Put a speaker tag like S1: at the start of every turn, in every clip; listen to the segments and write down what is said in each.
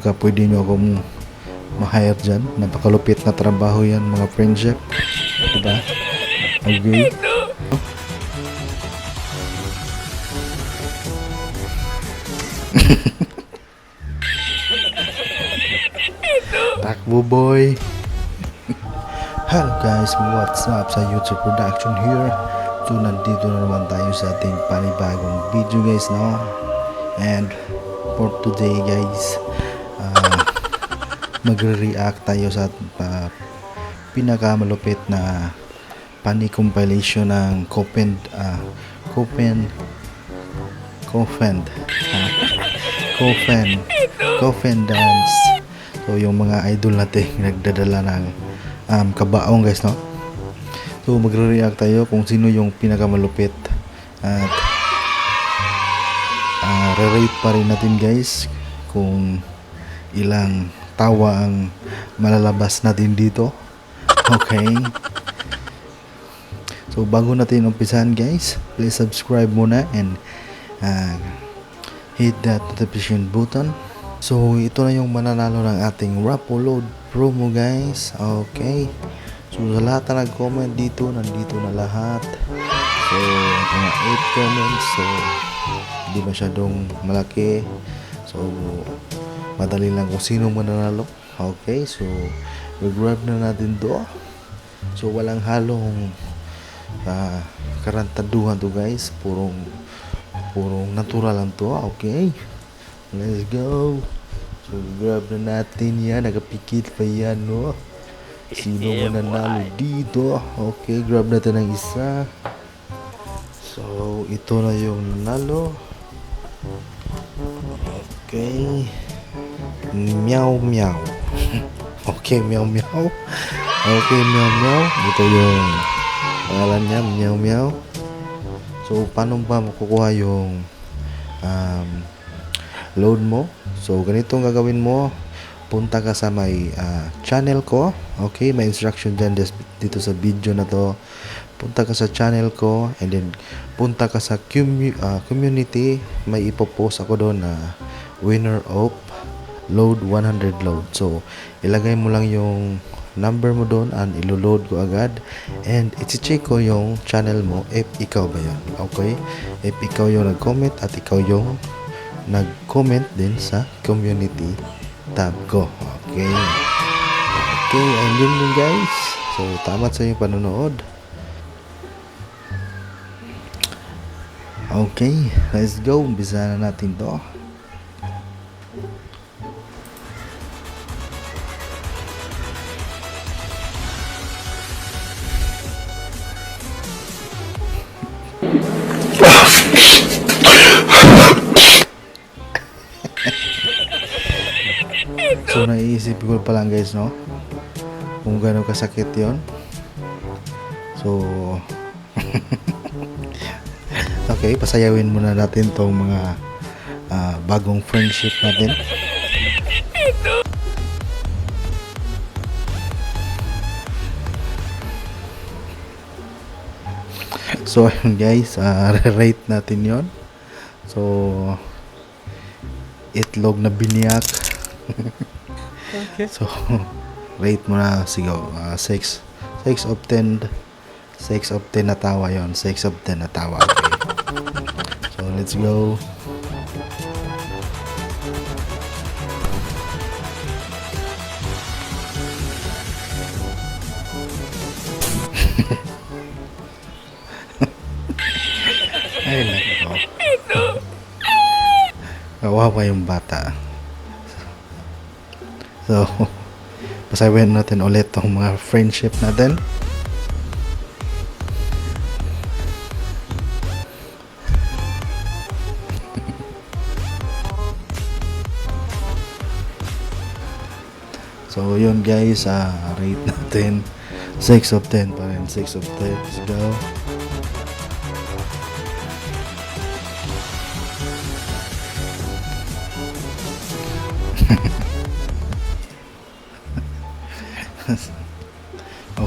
S1: baka pwede nyo akong ma-hire dyan. Napakalupit na trabaho yan, mga friendship. Diba? Okay. Takbo boy. Hello guys, what's up sa YouTube Production here. So nandito na naman tayo sa ating panibagong video guys, no? And for today guys, magre-react tayo sa pinakamalupit na funny compilation ng Coffin dance. So yung mga idol natin nagdadala ng kabaong guys, no? So magre-react tayo kung sino yung pinakamalupit at re-rate pa rin natin guys kung ilang tawa ang malalabas natin dito. Okay. So bago natin umpisahan guys, please subscribe muna and hit that notification button. So ito na yung mananalo ng ating Rapoload promo guys. Okay. So sa lahat na nag-comment dito, nandito na lahat. So mga 8 comments. So hindi masyadong malaki. So madali lang kung sino mananalo. Okay. So grab na natin to. So walang halong karantaduhan to guys. Purong natural lang to. Okay. Let's go. So grab na natin yan. Nakapikit pa yan, no? Sino mananalo dito? Okay, grab natin ang isa. So ito na yung nanalo. Okay. Meow meow. Okay, meow meow. Okay, meow meow. Ito yung pangalan niya, meow meow. So paano ba makukuha yung load mo? So ganito ang gagawin mo. Punta ka sa may channel ko. Okay, may instruction dyan dito sa video na to. Punta ka sa channel ko and then punta ka sa community. May ipopost ako doon na winner of load 100 load. So ilagay mo lang yung number mo doon and ilo-load ko agad and iti-check ko yung channel mo if ikaw ba yan. Okay, if ikaw yung nag-comment at ikaw yung nag-comment din sa community tab ko. Okay. Okay, and yun guys. So tama sa inyong panonood. Okay, let's go. Umpisa na natin to. So naiisip ko pa lang guys, no, kung gano'ng kasakit yon. So okay, pasayawin muna natin tong mga bagong friendship natin. So ayun guys, re-rate natin yon. So itlog na biniyak. Okay. So rate mo na sigaw 6 of 10 na tawa yon. 6 of 10 na tawa. Okay. So let's go. Ay nako. Kawawa yung bata. So pasayawin natin ulit tong mga friendship natin. So yun guys, rate natin 6 of 10 pa rin. 6 of 10. Let's go.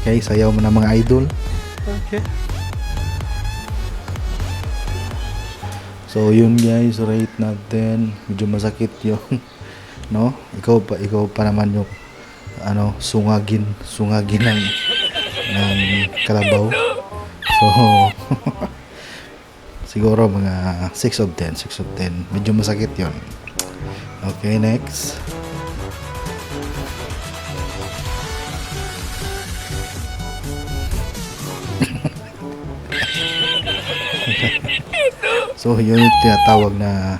S1: Okay, sayaw mo na mga idol. Okay. So yun guys, rate natin. Medyo masakit yung no? Ikaw pa naman yung sungagin ng kalabaw. So siguro mga 6 of 10, 6 of 10. Medyo masakit 'yon. Okay, next. So yun yung tinatawag na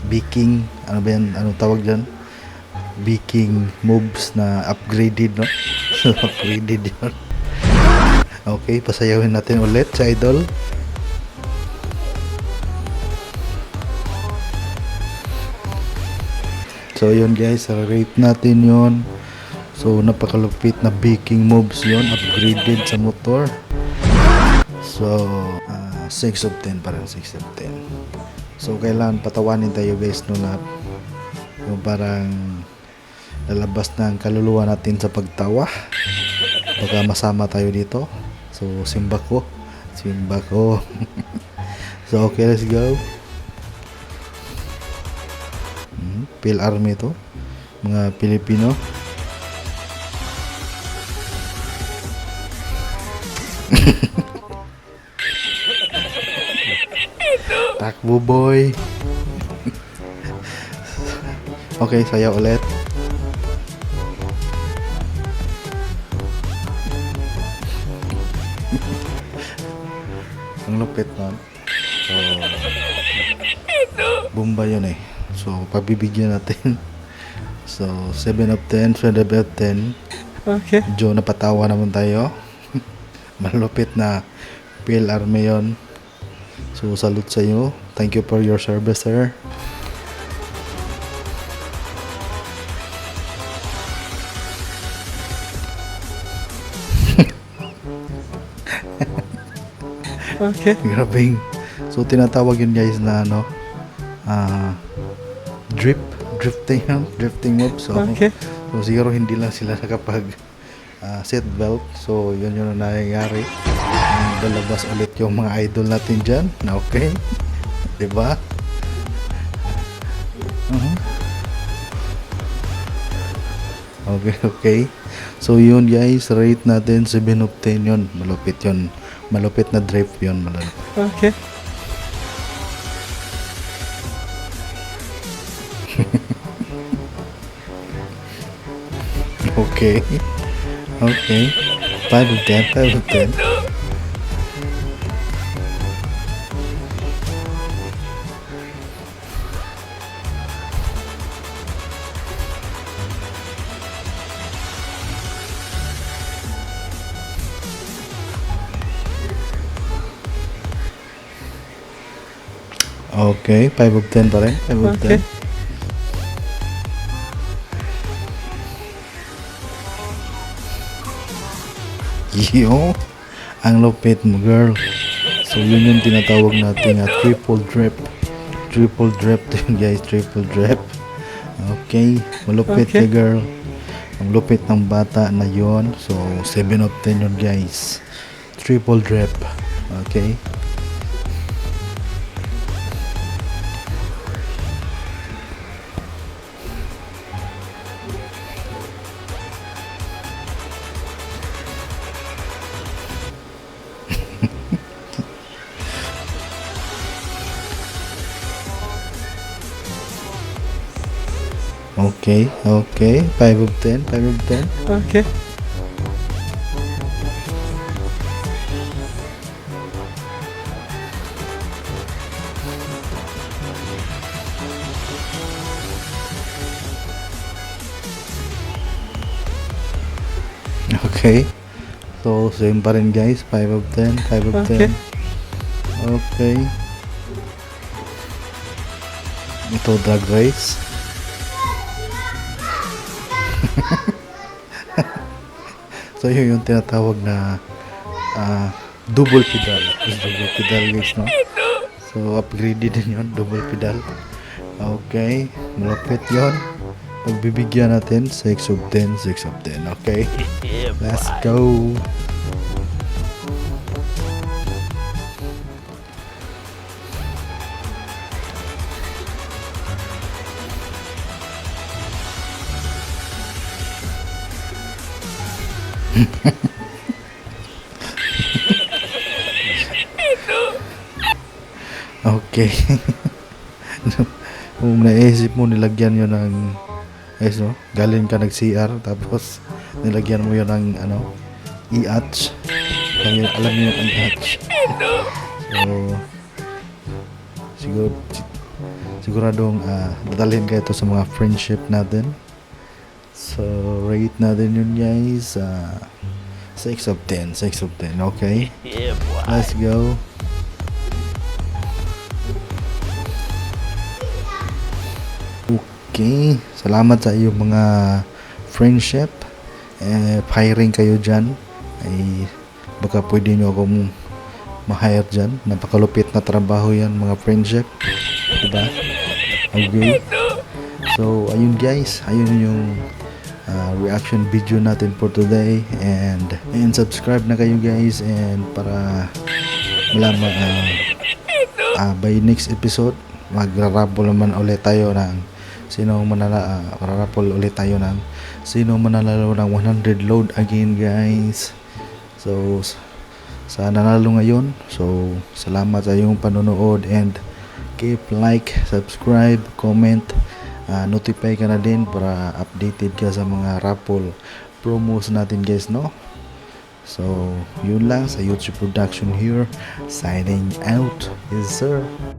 S1: baking, ano ba yan, ano tawag dyan, baking moves na upgraded, no? So upgraded yun. Okay, pasayawin natin ulit sa idol. So yun guys, rate natin yun. So napakalupit na baking moves yun, upgraded sa motor. So 6 of 10 parang 6 of 10. So kailangan patawanin tayo guys, no, na yung parang lalabas na ang kaluluwa natin sa pagtawa. Baka masama tayo dito. So simba ko. So okay, let's go. Pil Army to, mga Pilipino. Takbo boy. Okay, saya ulit. Ang lupit nun. So bomba yun eh. So pabibigyan natin. So 7 of 10, 7 of 10. Okay. Medyo napatawa naman tayo. Malupit na Pil Army yun. So salute sa iyo. Thank you for your service, sir. Okay. Grabing. So tinatawag yun guys na drifting move. So, okay. So siguro hindi lang sila nakapag seat belt. So yun yung nangyayari. Lalabas ulit yung mga idol natin dyan na okay. Diba? Okay. So yun guys, rate natin 7 of 10 yun. Malupit yun. Malupit na drift yun. Okay. Okay. 5 of 10, 5 of 10. Okay, 5 of 10 pa rin. 5 of 10. Yo, ang lupit mo girl. So yun yung tinatawag natin triple drip. Triple drip yun guys, triple drip. Okay, malupit okay. Girl. Ang lupit ng bata na yon. So 7 of 10 yun guys. Triple drip. Okay. Okay. 5 of 10, 5 of 10. Okay. Okay. So, same pa rin guys. 5 of 10, 5 of 10. Okay. Ito, drag race. So yun yung tinatawag na double pedal. Double pedal guys, no? So upgraded din yun, double pedal. Okay, malapit yun. Pagbibigyan natin 6 of 10, 6 of 10. Okay, let's go. Okay. Kung naisip mo nilagyan yun ng no? Galing ka nag-CR tapos nilagyan mo yun ng i-atch. Alam niyo yung i-atch. So, siguradong dadalhin ka ito sa mga friendship natin. So, rate natin yun guys. 6 of 10. 6 of 10. Okay? Let's go. Okay. Salamat sa iyong mga friendship. Hiring kayo dyan. Ay, baka pwede nyo akong ma-hire dyan. Napakalupit na trabaho yan, mga friendship. Diba? Okay. So, ayun guys. Ayun yung reaction video natin for today. And subscribe na kayo guys. And para malaman by next episode, magrarapol naman ulit tayo ng sino mananalo ng 100 load again guys. So sa nanalo ngayon, so salamat sa iyong panonood and keep like, subscribe, comment, notify ka na din para updated ka sa mga raffle promos natin guys, no? So yun lang sa YouTube Production here, signing out. Yes sir.